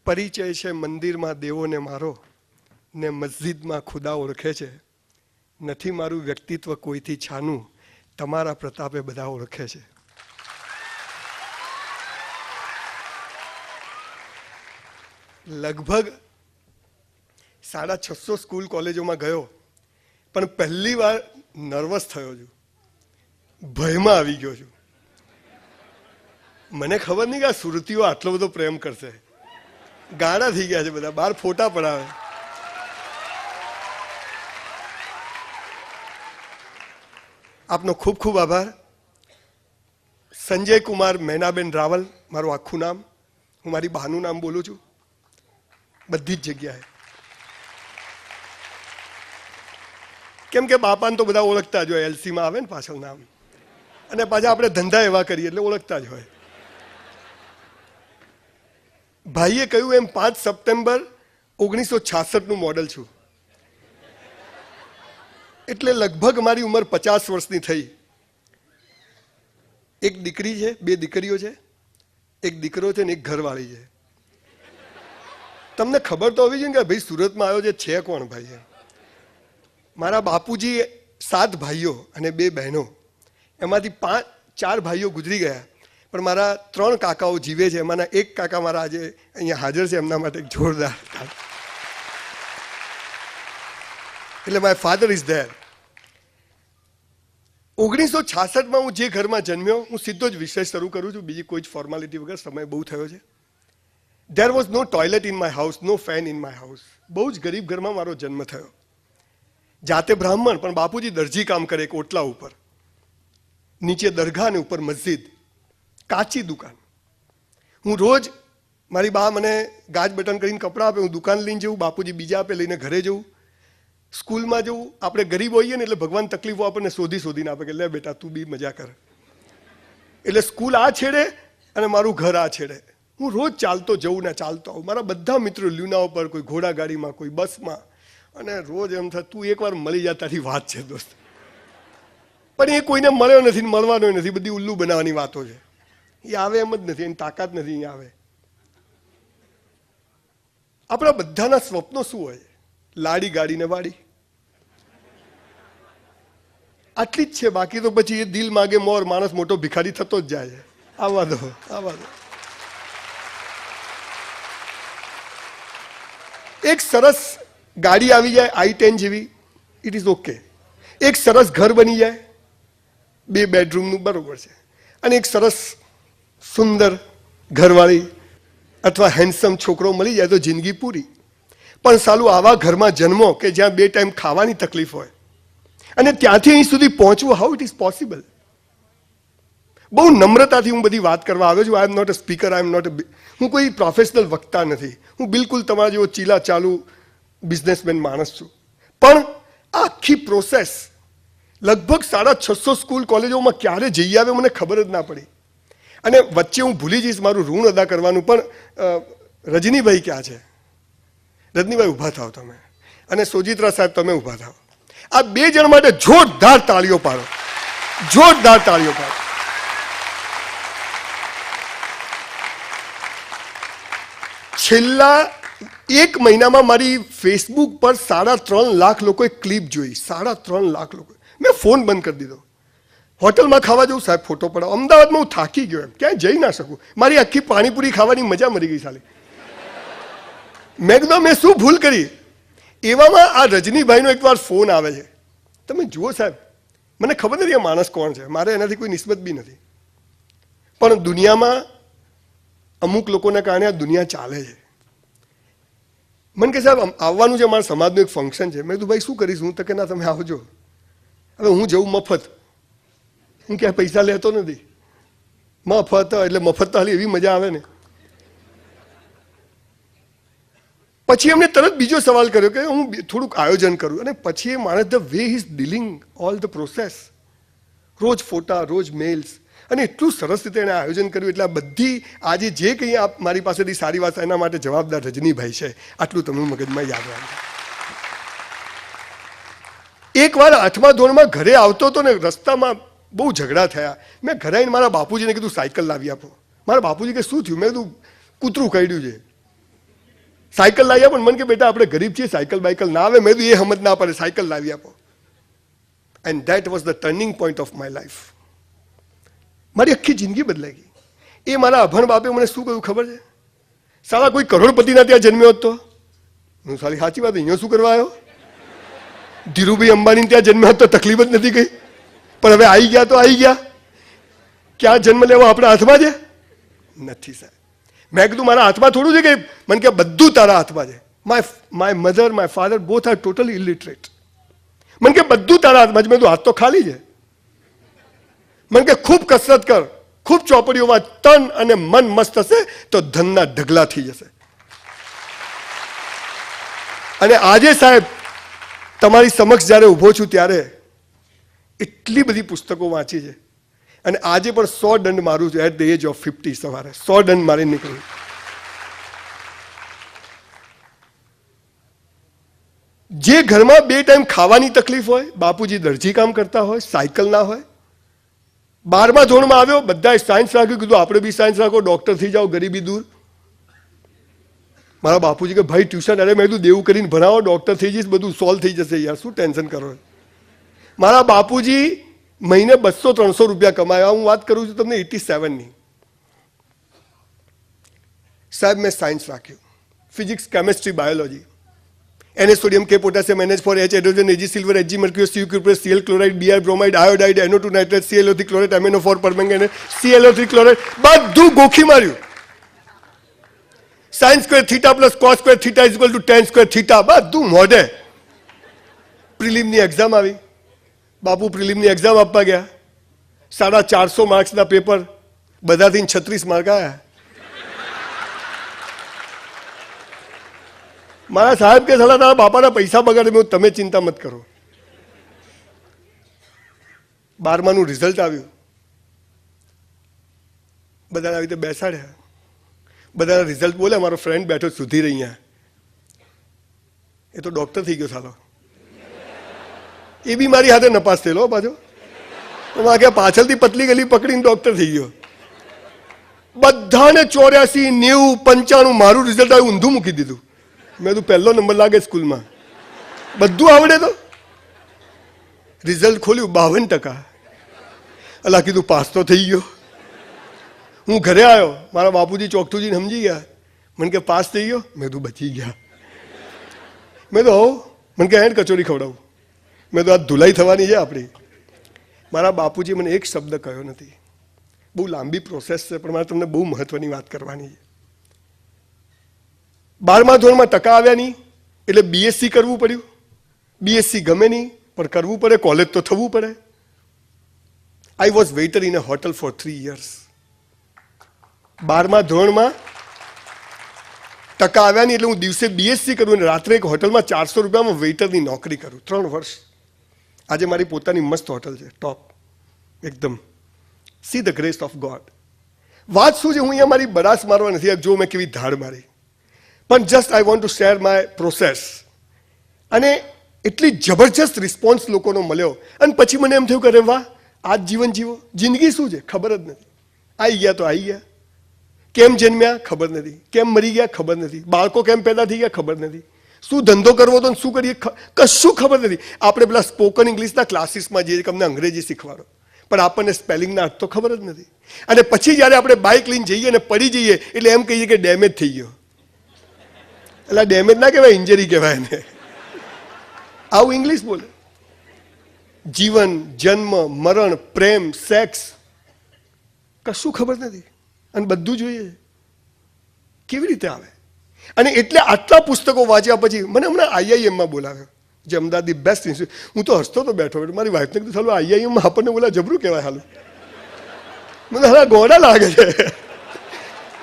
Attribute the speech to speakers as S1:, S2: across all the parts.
S1: પરિચય છે મંદિરમાં દેવોને મારો, ને મસ્જિદમાં ખુદા ઓળખે છે. નથી મારું વ્યક્તિત્વ કોઈથી છાનું, તમારા પ્રતાપે બધા ઓળખે છે. લગભગ 650 સ્કૂલ કોલેજોમાં ગયો, પણ પહેલી વાર નર્વસ થયો છું, ભયમાં આવી ગયો છું. મને ખબર નહીં કે આ સુરતીઓ આટલો બધો પ્રેમ કરશે. ગાડા થઈ ગયા છે બધા, બહાર ફોટા પડાવે. આપનો ખૂબ ખૂબ આભાર. સંજય કુમાર મૈનાબેન રાવલ મારું આખું નામ. હું મારી બહાનું નામ બોલું છું બધી જ જગ્યાએ, કેમ કે બાપાને તો બધા ઓળખતા જ હોય. એલસીમાં આવે ને પાછળ નામ, અને પાછા આપણે ધંધા એવા કરીએ એટલે ઓળખતા જ હોય. ભાઈએ કહ્યું એમ 5 સપ્ટેમ્બર 1966 નું મોડલ છું, એટલે લગભગ મારી ઉંમર 50 વર્ષની થઈ. એક દીકરી છે, 2 દીકરીઓ છે, એક દીકરો છે ને એક ઘરવાળી છે. તમને ખબર તો હોવી જોઈએ કે ભાઈ સુરતમાં આવ્યો છે કોણ ભાઈ? મારા બાપુજી 7 ભાઈઓ અને 2 બહેનો, એમાંથી 4 ભાઈઓ ગુજરી ગયા, પણ મારા 3 કાકાઓ જીવે છે. એમાંના એક કાકા મારા આજે અહીંયા હાજર છે, એમના માટે એક જોરદાર. એટલે માય ફાધર ઇઝ ધેર. 1966માં હું જે ઘરમાં જન્મ્યો, હું સીધો જ વિષય શરૂ કરું છું, બીજી કોઈ જ ફોર્માલિટી વગર. સમય બહુ થયો છે. There was no toilet in my house, no fan in my house. બહુ જ ગરીબ ઘરમાં મારો જન્મ થયો. જાતે બ્રાહ્મણ, પણ બાપુજી દરજી કામ કરે એક ઓટલા ઉપર. નીચે દરગાહ ને ઉપર મસ્જિદ, કાચી દુકાન. હું રોજ, મારી બા મને ગાજ બટન કરીને કપડાં આપે, હું દુકાન લઈને જવું, બાપુજી બીજા આપે લઈને ઘરે જવું. સ્કૂલમાં જવું. આપણે ગરીબ હોઈએ ને એટલે ભગવાન તકલીફો આપણને શોધીને આપે કે લે બેટા તું બી મજા કર. એટલે સ્કૂલ આ છેડે અને મારું ઘર આ છેડે. હું રોજ ચાલતો જઉં ને ચાલતો આવું. મારા બધા મિત્રો લ્યુના ઉપર, કોઈ ઘોડા ગાડીમાં, કોઈ બસમાં, અને રોજ એમ થાય તું એકવાર મળી જા, તારી વાત છે દોસ્ત. પણ એ કોઈને મળ્યો નથી, મળવાનો નથી. બધી ઉલ્લુ બનાવવાની વાતો છે. એ આવે એમ જ નથી, એની તાકાત નથી. અહીંયા આવે. આપણા બધાના સ્વપ્નો શું હોય? લાડી ગાડી ને વાડી, આટલી જ છે. બાકી તો પછી એ દિલ માગે મોર, માણસ મોટો ભિખારી થતો જ જાય છે. આવવા દો, આવવા દો. એક સરસ ગાડી આવી જાય i10 જેવી, ઇટ ઇઝ ઓકે. એક સરસ ઘર બની જાય 2 બેડરૂમનું, બરોબર છે. અને એક સરસ સુંદર ઘરવાળી અથવા હેન્ડસમ છોકરો મળી જાય તો જિંદગી પૂરી. પણ સાલું આવા ઘરમાં જન્મો કે જ્યાં 2 ટાઈમ ખાવાની તકલીફ હોય, અને ત્યાંથી અહીં સુધી પહોંચવું, હાઉ ઇટ ઇઝ પોસિબલ? બહુ નમ્રતાથી હું બધી વાત કરવા આવ્યો છું. I am not a speaker, I am not હું કોઈ પ્રોફેશનલ વક્તા નથી. હું બિલકુલ તમારા જેવો ચીલા ચાલુ બિઝનેસમેન માણસ છું. પણ આ આખી પ્રોસેસ લગભગ 650 સ્કૂલ કોલેજોમાં ક્યારે જઈ આવે મને ખબર જ ના પડી. અને વચ્ચે હું ભૂલી જઈશ મારું ઋણ અદા કરવાનું. પણ રજનીભાઈ ક્યાં છે? રજનીભાઈ ઊભા થાવ તમે, અને સોજિત્રા સાહેબ તમે ઊભા થાવ. આ 2 જણ માટે જોરદાર તાળીઓ પાડો, જોરદાર તાળીઓ પાડો. છેલ્લા 1 મહિનામાં મારી ફેસબુક પર 3.5 લાખ લોકોએ ક્લિપ જોઈ. 3.5 લાખ લોકો. મેં ફોન બંધ કરી દીધો. હોટલમાં ખાવા જવું, સાહેબ ફોટો પડાવો. અમદાવાદમાં હું થાકી ગયો, એમ ક્યાંય જઈ ના શકું. મારી આખી પાણીપુરી ખાવાની મજા મરી ગઈ સાલી. મેં કીધું મેં શું ભૂલ કરી? એવામાં આ રજનીભાઈનો એકવાર ફોન આવે છે. તમે જુઓ સાહેબ, મને ખબર નથી આ માણસ કોણ છે, મારે એનાથી કોઈ નિસ્બત બી નથી, પણ દુનિયામાં અમુક લોકોના કારણે આ દુનિયા ચાલે છે. મને કે સાહેબ આવવાનું છે, મારા સમાજનું એક ફંક્શન છે. મેં કીધું ભાઈ શું કરીશ હું? તો કે ના તમે આવજો. હવે હું જવું મફત, હું ક્યાંય પૈસા લેતો નથી. મફત એટલે મફત તો હાલી એવી મજા આવે ને. પછી એમને તરત બીજો સવાલ કર્યો કે હું થોડુંક આયોજન કરું. અને પછી એ માણસ the way is dealing all the process, રોજ ફોટા, રોજ મેલ્સ, અને એટલું સરસ રીતે એણે આયોજન કર્યું. એટલે આ બધી આજે જે કંઈ આપ મારી પાસેથી સારી વાત, એના માટે જવાબદાર રજનીભાઈ છે. આટલું તમે મગજમાં યાદ રાખજો. એકવાર 8મા ધોરણમાં ઘરે આવતો હતો ને, રસ્તામાં બહુ ઝઘડા થયા. મેં ઘરે આવીને મારા બાપુજીને કીધું સાયકલ લાવી આપો. મારા બાપુજી કે શું થયું? મેં કીધું કૂતરું કરડ્યું છે. સાયકલ લાવી આપો. મને કે બેટા આપણે ગરીબ છીએ, સાયકલ બાયકલ ના આવે. મેં કીધું એ સમજ ના પડે, સાયકલ લાવી આપો. And that was the turning point of my life. મારી આખી જિંદગી બદલાઈ ગઈ. એ મારા અભણ બાપે મને શું કહ્યું ખબર છે? સાલા કોઈ કરોડપતિના ત્યાં જન્મ્યો હતો. હું સાલી સાચી વાત, અહીંયા શું કરવા આવ્યો? ધીરુભાઈ અંબાણી ત્યાં જન્મ્યો હતો, તકલીફ જ નથી ગઈ. પણ હવે આવી ગયા તો આવી ગયા. ક્યાં જન્મ લેવો આપણા હાથમાં છે? નથી સાહેબ. મેં કીધું મારા હાથમાં થોડું છે કે? મને કે બધું તારા હાથમાં છે. My mother, my father both are totally illiterate. મને કે બધું તારા હાથમાં છે. મેં કીધું હાથ તો ખાલી છે. મને કે ખૂબ કસરત કર, ખૂબ ચોપડીઓમાં તન અને મન મસ્ત હશે તો ધનના ઢગલા થઈ જશે. અને આજે સાહેબ તમારી સમક્ષ જ્યારે ઊભો છું ત્યારે એટલી બધી પુસ્તકો વાંચી છે. અને આજે પણ 100 દંડ મારું છું એટ ધ એજ ઓફ 50. સવારે 100 દંડ મારી નીકળ્યું. જે ઘરમાં 2 ટાઈમ ખાવાની તકલીફ હોય, બાપુજી દરજી કામ કરતા હોય, સાયકલ ના હોય, 12મા ધોરણમાં આવ્યો, બધાએ સાયન્સ રાખ્યું. કીધું આપણે બી સાયન્સ રાખો, ડોક્ટર થઈ જાઓ, ગરીબી દૂર. મારા બાપુજી કે ભાઈ ટ્યુશન, અરે મેં કીધું દેવું કરીને ભણાવો, ડોક્ટર થઈ જઈશ, બધું સોલ્વ થઈ જશે યાર, શું ટેન્શન કરો. મારા બાપુજી મહિને 200-300 રૂપિયા કમાયા. હું વાત કરું છું તમને 87ની. સાહેબ મેં સાયન્સ રાખ્યું, physics, chemistry, biology. Na sodium, K potassium, NH for H hydrogen, Ag silver, Hg mercury, Cu cuprous, Cl chloride, Br bromide, iodide, NO2 nitrate, ClO3 chlorate, MnO4 permanganate, ClO3 chlorate, બધું ગોખી માર્યું. Sine square theta plus cos square theta is equal to ten square theta, બધું મોઢે. પ્રિલિમની exam આવી. બાપુ પ્રિલિમની exam આપવા ગયા. 450 માર્ક્સના paper, બધાથી 36 mark આવ્યા. મારા સાહેબ કે સાલા તારા બાપાના પૈસા બગાડે. તમે ચિંતા મત કરો. 12માનું રિઝલ્ટ આવ્યું. બધાને આવી રીતે બેસાડ્યા. બધાના રિઝલ્ટ બોલે. મારો ફ્રેન્ડ બેઠો સુધીર અહીંયા, એ તો ડોક્ટર થઈ ગયો સાલો. એ બી મારી હાથે નપાસ થયેલો પાછો. તો પાછળથી પતલી ગલી પકડીને ડોક્ટર થઈ ગયો. બધાને 84, 90, 95 મારું રિઝલ્ટ આવ્યું. ઊંધું મૂકી દીધું. મેં તું પહેલો નંબર લાગે સ્કૂલમાં, બધું આવડે. તો રિઝલ્ટ ખોલ્યું 52%. અલા કીધું પાસ તો થઈ ગયો. હું ઘરે આવ્યો, મારા બાપુજી ચોકઠુજી સમજી ગયા. મને કે પાસ થઈ ગયો. મેં તું બચી ગયા. મેં તો હોવ. મને કે હેડ કચોરી ખવડાવું. મેં તો આ ધુલાઈ થવાની છે આપણી. મારા બાપુજી મને એક શબ્દ કહ્યો નથી. બહુ લાંબી પ્રોસેસ છે, પણ મારે તમને બહુ મહત્વની વાત કરવાની છે. 12મા ધોરણમાં ટકા આવ્યા નહીં એટલે BSc કરવું પડ્યું. BSc ગમે નહીં પણ કરવું પડે, કોલેજ તો થવું પડે. I was waiter in a hotel for 3 years. 12મા ધોરણમાં ટકા આવ્યા નહીં એટલે હું દિવસે BSc કરું અને રાત્રે એક હોટલમાં 400 રૂપિયામાં વેઇટરની નોકરી કરું 3 વર્ષ. આજે મારી પોતાની મસ્ત હોટલ છે, ટોપ એકદમ. See the grace of God. વાત શું છે, હું અહીંયા મારી બડાસ મારવા નથી. જો મેં કેવી ધાડ મારી, પણ just I want to share my process. અને એટલી જબરજસ્ત રિસ્પોન્સ લોકોનો મળ્યો. અને પછી મને એમ થયું કે અરે વાહ, આ જ જીવન જીવો. જિંદગી શું છે ખબર જ નથી. આવી ગયા તો આવી ગયા. કેમ જન્મ્યા ખબર નથી, કેમ મરી ગયા ખબર નથી, બાળકો કેમ પેદા થઈ ગયા ખબર નથી, શું ધંધો કરવો તો શું કરીએ કશું ખબર નથી. આપણે પેલા સ્પોકન ઇંગ્લિશના ક્લાસીસમાં જઈએ કે અમને અંગ્રેજી શીખવાડો, પણ આપણને સ્પેલિંગના અર્થ તો ખબર જ નથી. અને પછી જ્યારે આપણે બાઇક લઈને જઈએ અને પડી જઈએ એટલે એમ કહીએ કે ડેમેજ થઈ ગયો. એટલે ડેમેજ ના કહેવાય, ઇન્જરી કહેવાય એને. આવું ઇંગ્લિશ બોલે. જીવન, જન્મ, મરણ, પ્રેમ, સેક્સ કશું ખબર નથી અને બધું જોઈએ. કેવી રીતે આવે? અને એટલે આટલા પુસ્તકો વાંચ્યા પછી મને હમણાં IIMમાં બોલાવ્યો, જે અમદાવાદની બેસ્ટ ઇન્સ્ટિટ્યૂટ. હું તો હસતો તો બેઠો. મારી વાઈફને કીધું ચાલો IIMમાં આપણને બોલા જબરું કહેવાય. હાલું મને હાલા ગોડા લાગે છે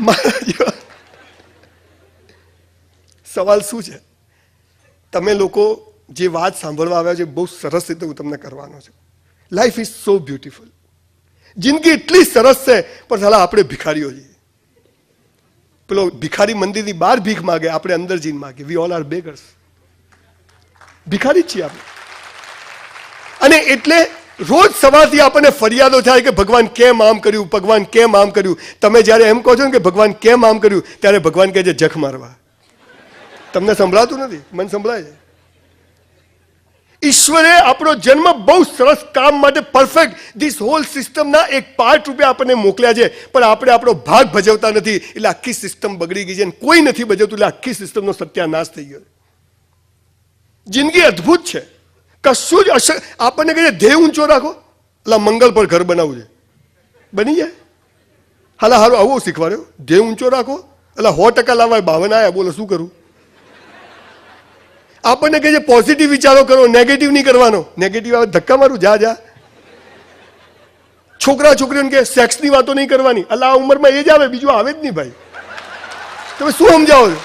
S1: મારા જેવા. સવાલ શું છે, તમે લોકો જે વાત સાંભળવા આવ્યા છે બહુ સરસ રીતે હું તમને કરવાનો છું. Life is so beautiful. જિંદગી એટલી સરસ છે, પણ સાલા આપણે ભિખારીઓ છીએ. પેલો ભિખારી મંદિરની બહાર ભીખ માગે, આપણે અંદર જઈને માગે. We all are beggars. ભિખારી જ છીએ આપણે. અને એટલે રોજ સવારથી આપણને ફરિયાદો થાય કે ભગવાન કેમ આમ કર્યું, ભગવાન કેમ આમ કર્યું. તમે જ્યારે એમ કહો છો ને કે ભગવાન કેમ આમ કર્યું, ત્યારે ભગવાન કહે છે જખ મારવા. તમને સંભળાતું નથી, મને સંભળાય છે. ઈશ્વરે આપણો જન્મ બહુ સરસ કામ માટે પરફેક્ટ ધીસ હોલ સિસ્ટમના એક પાર્ટ રૂપે આપણને મોકલ્યા છે, પણ આપણે આપણો ભાગ ભજવતા નથી એટલે આખી સિસ્ટમ બગડી ગઈ છે. અને કોઈ નથી ભજવતું એટલે આખી સિસ્ટમનો સત્યાનાશ થઈ ગયો. જિંદગી અદ્ભુત છે, કશું જ આપણને કહે છે ધ્યેય ઊંચો રાખો, એટલે મંગળ પર ઘર બનાવવું છે, બની જાય. હાલા હારું આવું શીખવાડ્યો, ધ્યેય ઊંચો રાખો એટલે 100% લાવવા 52 આવ્યા, બોલો શું કરું. આપણને કહે છે પોઝિટિવ વિચારો કરો, નેગેટિવ નહીં કરવાનો. નેગેટિવ આવે ધક્કા મારું, જા જા. છોકરા છોકરીઓને કે સેક્સની વાતો નહીં કરવાની, એટલે આ ઉંમરમાં એ જ આવે, બીજું આવે જ નહીં ભાઈ. તમે શું સમજાવો છો?